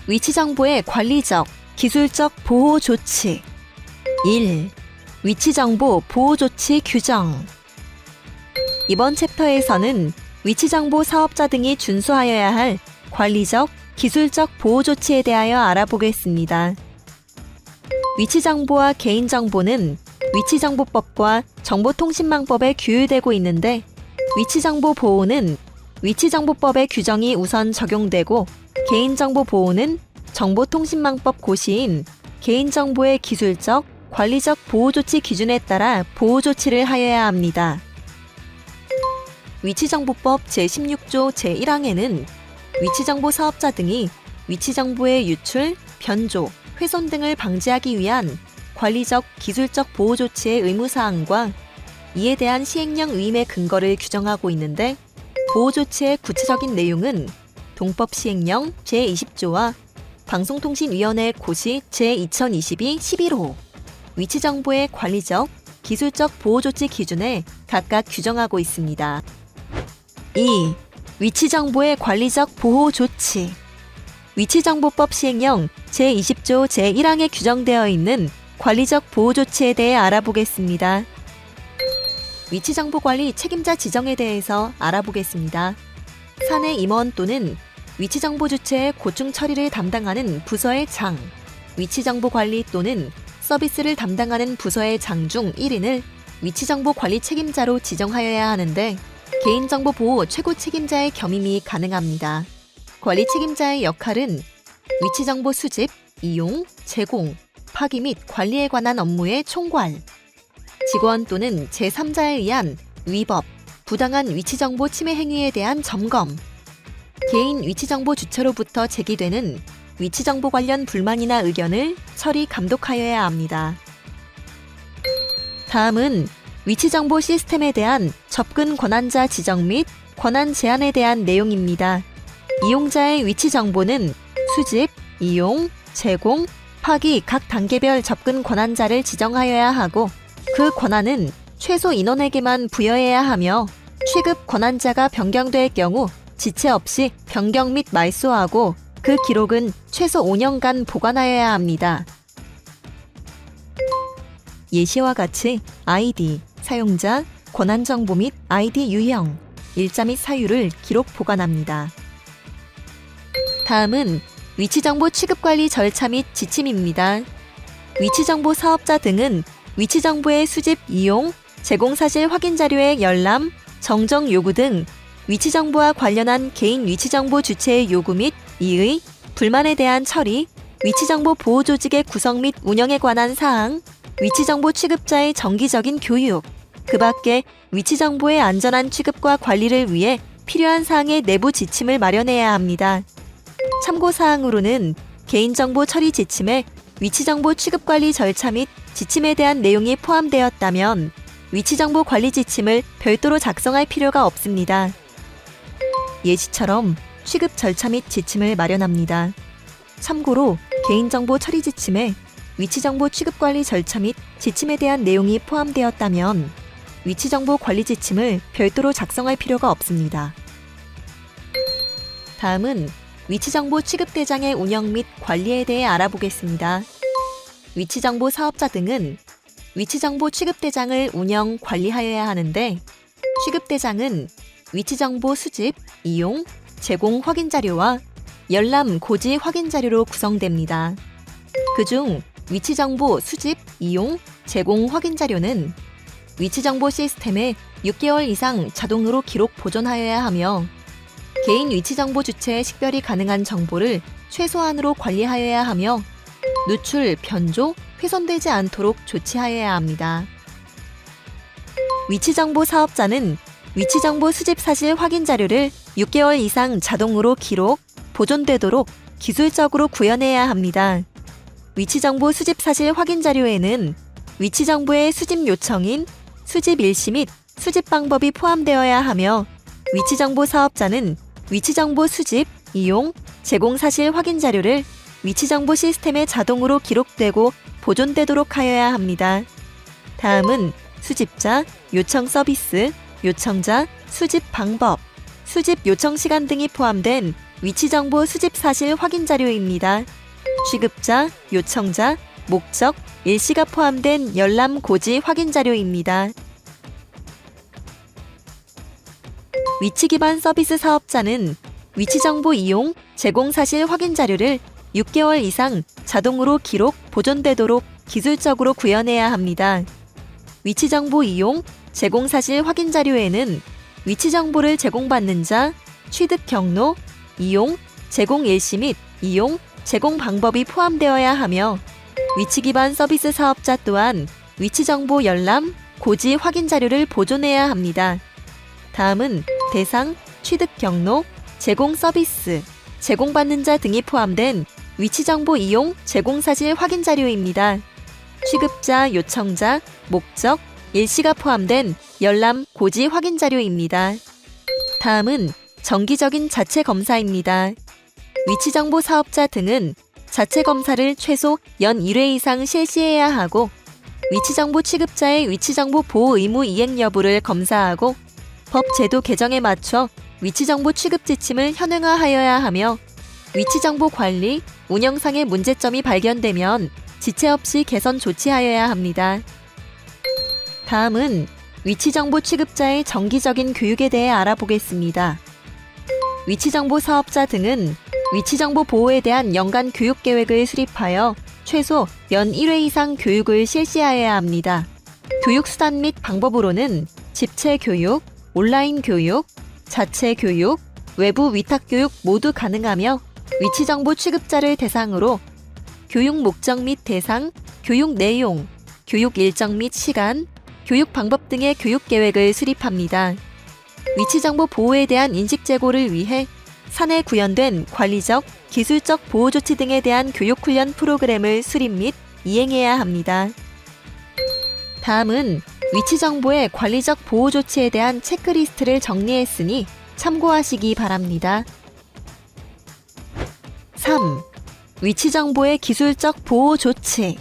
위치 정보의 관리적, 기술적 보호 조치. 1. 위치 정보 보호 조치 규정. 이번 챕터에서는 위치 정보 사업자 등이 준수하여야 할 관리적, 기술적 보호 조치에 대하여 알아보겠습니다. 위치 정보와 개인 정보는 위치정보법과 정보통신망법에 규율되고 있는데, 위치정보 보호는 위치정보법의 규정이 우선 적용되고, 개인정보 보호는 정보통신망법 고시인 개인정보의 기술적, 관리적 보호조치 기준에 따라 보호조치를 하여야 합니다. 위치정보법 제16조 제1항에는 위치정보 사업자 등이 위치정보의 유출, 변조, 훼손 등을 방지하기 위한 관리적, 기술적 보호 조치의 의무사항과 이에 대한 시행령 위임의 근거를 규정하고 있는데, 보호 조치의 구체적인 내용은 동법 시행령 제20조와 방송통신위원회 고시 제2022-11호 위치정보의 관리적, 기술적 보호 조치 기준에 각각 규정하고 있습니다. 2. 위치정보의 관리적 보호 조치. 위치정보법 시행령 제20조 제1항에 규정되어 있는 관리적 보호 조치에 대해 알아보겠습니다. 위치정보관리 책임자 지정에 대해서 알아보겠습니다. 사내 임원 또는 위치정보 주체의 고충 처리를 담당하는 부서의 장, 위치정보관리 또는 서비스를 담당하는 부서의 장 중 1인을 위치정보관리 책임자로 지정하여야 하는데, 개인정보 보호 최고 책임자의 겸임이 가능합니다. 관리 책임자의 역할은 위치정보 수집, 이용, 제공, 파기 및 관리에 관한 업무의 총괄, 직원 또는 제3자에 의한 위법, 부당한 위치정보 침해 행위에 대한 점검, 개인 위치정보 주체로부터 제기되는 위치정보 관련 불만이나 의견을 처리 감독하여야 합니다. 다음은 위치정보 시스템에 대한 접근 권한자 지정 및 권한 제한에 대한 내용입니다. 이용자의 위치 정보는 수집, 이용, 제공, 파기 각 단계별 접근 권한자를 지정하여야 하고, 그 권한은 최소 인원에게만 부여해야 하며, 취급 권한자가 변경될 경우 지체 없이 변경 및 말소하고, 그 기록은 최소 5년간 보관하여야 합니다. 예시와 같이 아이디, 사용자, 권한 정보 및 아이디 유형, 일자 및 사유를 기록 보관합니다. 다음은 위치정보 취급관리 절차 및 지침입니다. 위치정보 사업자 등은 위치정보의 수집, 이용, 제공 사실 확인 자료의 열람, 정정 요구 등 위치정보와 관련한 개인 위치정보 주체의 요구 및 이의, 불만에 대한 처리, 위치정보 보호 조직의 구성 및 운영에 관한 사항, 위치정보 취급자의 정기적인 교육, 그 밖에 위치정보의 안전한 취급과 관리를 위해 필요한 사항의 내부 지침을 마련해야 합니다. 참고사항으로는 개인정보 처리 지침에 위치정보 취급관리 절차 및 지침에 대한 내용이 포함되었다면 위치정보 관리 지침을 별도로 작성할 필요가 없습니다. 예시처럼 취급 절차 및 지침을 마련합니다. 참고로 개인정보 처리 지침에 위치정보 취급관리 절차 및 지침에 대한 내용이 포함되었다면 위치정보 관리 지침을 별도로 작성할 필요가 없습니다. 다음은 위치정보 취급대장의 운영 및 관리에 대해 알아보겠습니다. 위치정보 사업자 등은 위치정보 취급대장을 운영, 관리하여야 하는데, 취급대장은 위치정보 수집, 이용, 제공 확인 자료와 열람, 고지 확인 자료로 구성됩니다. 그중 위치정보 수집, 이용, 제공 확인 자료는 위치정보 시스템에 6개월 이상 자동으로 기록 보존하여야 하며, 개인 위치정보 주체의 식별이 가능한 정보를 최소한으로 관리하여야 하며, 누출, 변조, 훼손되지 않도록 조치하여야 합니다. 위치정보 사업자는 위치정보 수집 사실 확인 자료를 6개월 이상 자동으로 기록, 보존되도록 기술적으로 구현해야 합니다. 위치정보 수집 사실 확인 자료에는 위치정보의 수집 요청인 수집 일시 및 수집 방법이 포함되어야 하며, 위치정보 사업자는 위치정보 수집, 이용, 제공 사실 확인 자료를 위치정보 시스템에 자동으로 기록되고 보존되도록 하여야 합니다. 다음은 수집자, 요청 서비스, 요청자, 수집 방법, 수집 요청 시간 등이 포함된 위치정보 수집 사실 확인 자료입니다. 취급자, 요청자, 목적, 일시가 포함된 열람 고지 확인 자료입니다. 위치 기반 서비스 사업자는 위치정보 이용, 제공 사실 확인 자료를 6개월 이상 자동으로 기록, 보존되도록 기술적으로 구현해야 합니다. 위치정보 이용, 제공 사실 확인 자료에는 위치정보를 제공받는 자, 취득 경로, 이용, 제공 일시 및 이용, 제공 방법이 포함되어야 하며 위치 기반 서비스 사업자 또한 위치정보 열람, 고지 확인 자료를 보존해야 합니다. 다음은 대상, 취득 경로, 제공 서비스, 제공받는 자 등이 포함된 위치정보 이용, 제공 사실 확인 자료입니다. 취급자, 요청자, 목적, 일시가 포함된 열람, 고지 확인 자료입니다. 다음은 정기적인 자체 검사입니다. 위치정보 사업자 등은 자체 검사를 최소 연 1회 이상 실시해야 하고 위치정보 취급자의 위치정보 보호 의무 이행 여부를 검사하고 법 제도 개정에 맞춰 위치정보 취급 지침을 현행화하여야 하며 위치정보 관리, 운영상의 문제점이 발견되면 지체 없이 개선 조치하여야 합니다. 다음은 위치정보 취급자의 정기적인 교육에 대해 알아보겠습니다. 위치정보 사업자 등은 위치정보 보호에 대한 연간 교육 계획을 수립하여 최소 연 1회 이상 교육을 실시하여야 합니다. 교육 수단 및 방법으로는 집체 교육, 온라인 교육, 자체 교육, 외부 위탁 교육 모두 가능하며 위치정보 취급자를 대상으로 교육 목적 및 대상, 교육 내용, 교육 일정 및 시간, 교육 방법 등의 교육 계획을 수립합니다. 위치정보 보호에 대한 인식 제고를 위해 사내 구현된 관리적, 기술적 보호 조치 등에 대한 교육 훈련 프로그램을 수립 및 이행해야 합니다. 다음은 위치정보의 관리적 보호 조치에 대한 체크리스트를 정리했으니 참고하시기 바랍니다. 3. 위치정보의 기술적 보호 조치.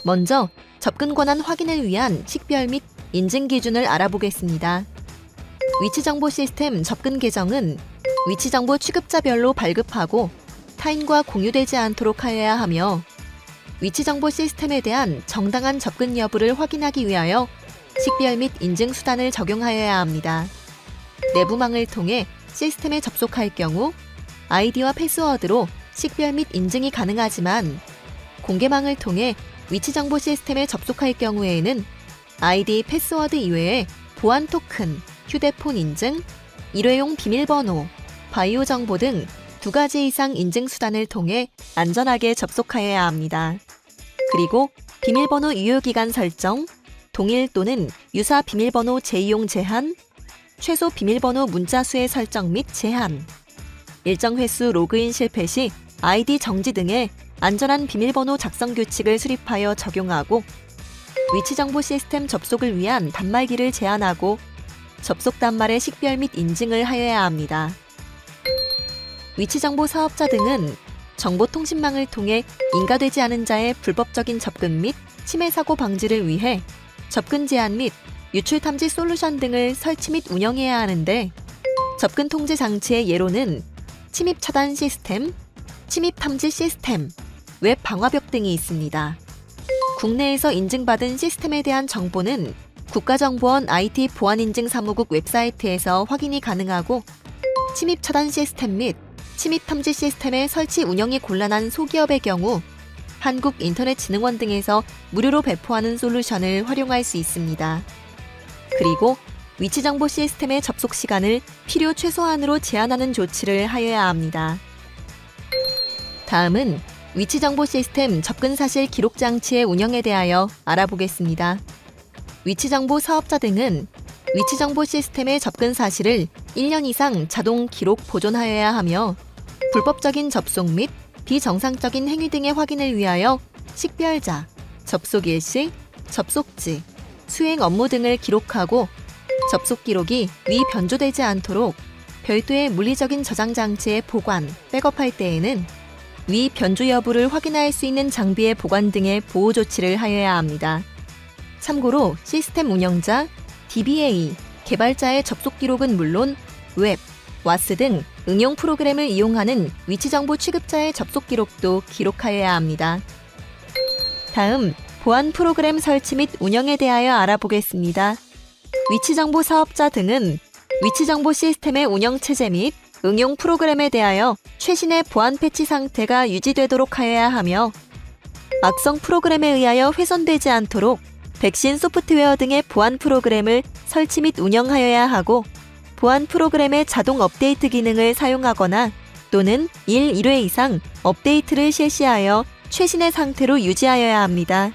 먼저 접근 권한 확인을 위한 식별 및 인증 기준을 알아보겠습니다. 위치정보 시스템 접근 계정은 위치정보 취급자별로 발급하고 타인과 공유되지 않도록 하여야 하며 위치정보 시스템에 대한 정당한 접근 여부를 확인하기 위하여 식별 및 인증 수단을 적용하여야 합니다. 내부망을 통해 시스템에 접속할 경우 아이디와 패스워드로 식별 및 인증이 가능하지만 공개망을 통해 위치정보 시스템에 접속할 경우에는 아이디, 패스워드 이외에 보안 토큰, 휴대폰 인증, 일회용 비밀번호, 바이오 정보 등 2가지 이상 인증 수단을 통해 안전하게 접속하여야 합니다. 그리고 비밀번호 유효기간 설정, 동일 또는 유사 비밀번호 재이용 제한, 최소 비밀번호 문자 수의 설정 및 제한, 일정 횟수 로그인 실패 시 아이디 정지 등의 안전한 비밀번호 작성 규칙을 수립하여 적용하고 위치정보 시스템 접속을 위한 단말기를 제한하고 접속 단말의 식별 및 인증을 하여야 합니다. 위치정보 사업자 등은 정보통신망을 통해 인가되지 않은 자의 불법적인 접근 및 침해 사고 방지를 위해 접근 제한 및 유출 탐지 솔루션 등을 설치 및 운영해야 하는데 접근 통제 장치의 예로는 침입 차단 시스템, 침입 탐지 시스템, 웹 방화벽 등이 있습니다. 국내에서 인증받은 시스템에 대한 정보는 국가정보원 IT 보안인증사무국 웹사이트에서 확인이 가능하고 침입 차단 시스템 및 침입 탐지 시스템의 설치 운영이 곤란한 소기업의 경우 한국인터넷진흥원 등에서 무료로 배포하는 솔루션을 활용할 수 있습니다. 그리고 위치정보 시스템의 접속 시간을 필요 최소한으로 제한하는 조치를 하여야 합니다. 다음은 위치정보 시스템 접근 사실 기록 장치의 운영에 대하여 알아보겠습니다. 위치정보 사업자 등은 위치정보 시스템의 접근 사실을 1년 이상 자동 기록 보존하여야 하며 불법적인 접속 및 비정상적인 행위 등의 확인을 위하여 식별자, 접속 일시, 접속지, 수행 업무 등을 기록하고 접속 기록이 위변조되지 않도록 별도의 물리적인 저장 장치에 보관, 백업할 때에는 위변조 여부를 확인할 수 있는 장비의 보관 등의 보호 조치를 하여야 합니다. 참고로 시스템 운영자, DBA, 개발자의 접속 기록은 물론 웹, 와스 등 응용 프로그램을 이용하는 위치정보 취급자의 접속 기록도 기록하여야 합니다. 다음, 보안 프로그램 설치 및 운영에 대하여 알아보겠습니다. 위치정보 사업자 등은 위치정보 시스템의 운영체제 및 응용 프로그램에 대하여 최신의 보안 패치 상태가 유지되도록 하여야 하며 악성 프로그램에 의하여 훼손되지 않도록 백신 소프트웨어 등의 보안 프로그램을 설치 및 운영하여야 하고 보안 프로그램의 자동 업데이트 기능을 사용하거나 또는 1회 이상 업데이트를 실시하여 최신의 상태로 유지하여야 합니다.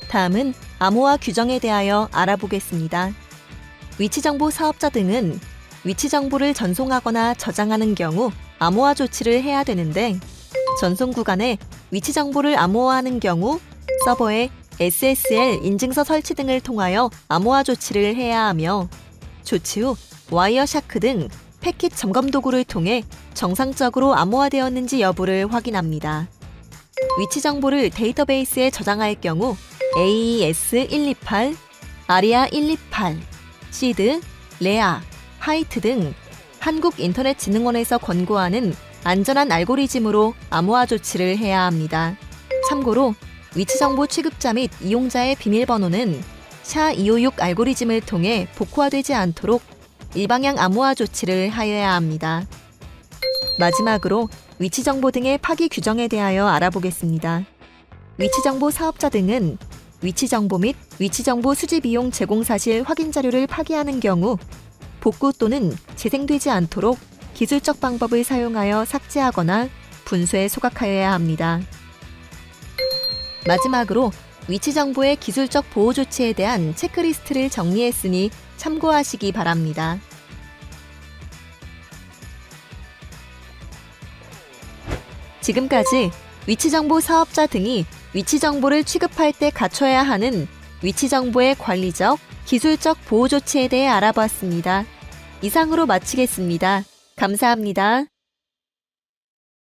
다음은 암호화 규정에 대하여 알아보겠습니다. 위치정보 사업자 등은 위치정보를 전송하거나 저장하는 경우 암호화 조치를 해야 되는데 전송 구간에 위치정보를 암호화하는 경우 서버에 SSL 인증서 설치 등을 통하여 암호화 조치를 해야 하며 조치 후 와이어샤크 등 패킷 점검 도구를 통해 정상적으로 암호화되었는지 여부를 확인합니다. 위치 정보를 데이터베이스에 저장할 경우 AES-128, ARIA-128, 시드, 레아, 하이트 등 한국인터넷진흥원에서 권고하는 안전한 알고리즘으로 암호화 조치를 해야 합니다. 참고로 위치정보 취급자 및 이용자의 비밀번호는 SHA-256 알고리즘을 통해 복호화되지 않도록 일방향 암호화 조치를 하여야 합니다. 마지막으로 위치정보 등의 파기 규정에 대하여 알아보겠습니다. 위치정보 사업자 등은 위치정보 및 위치정보 수집 이용 제공 사실 확인 자료를 파기하는 경우 복구 또는 재생되지 않도록 기술적 방법을 사용하여 삭제하거나 분쇄에 소각하여야 합니다. 마지막으로 위치정보의 기술적 보호 조치에 대한 체크리스트를 정리했으니 참고하시기 바랍니다. 지금까지 위치정보 사업자 등이 위치정보를 취급할 때 갖춰야 하는 위치정보의 관리적, 기술적 보호 조치에 대해 알아보았습니다. 이상으로 마치겠습니다. 감사합니다.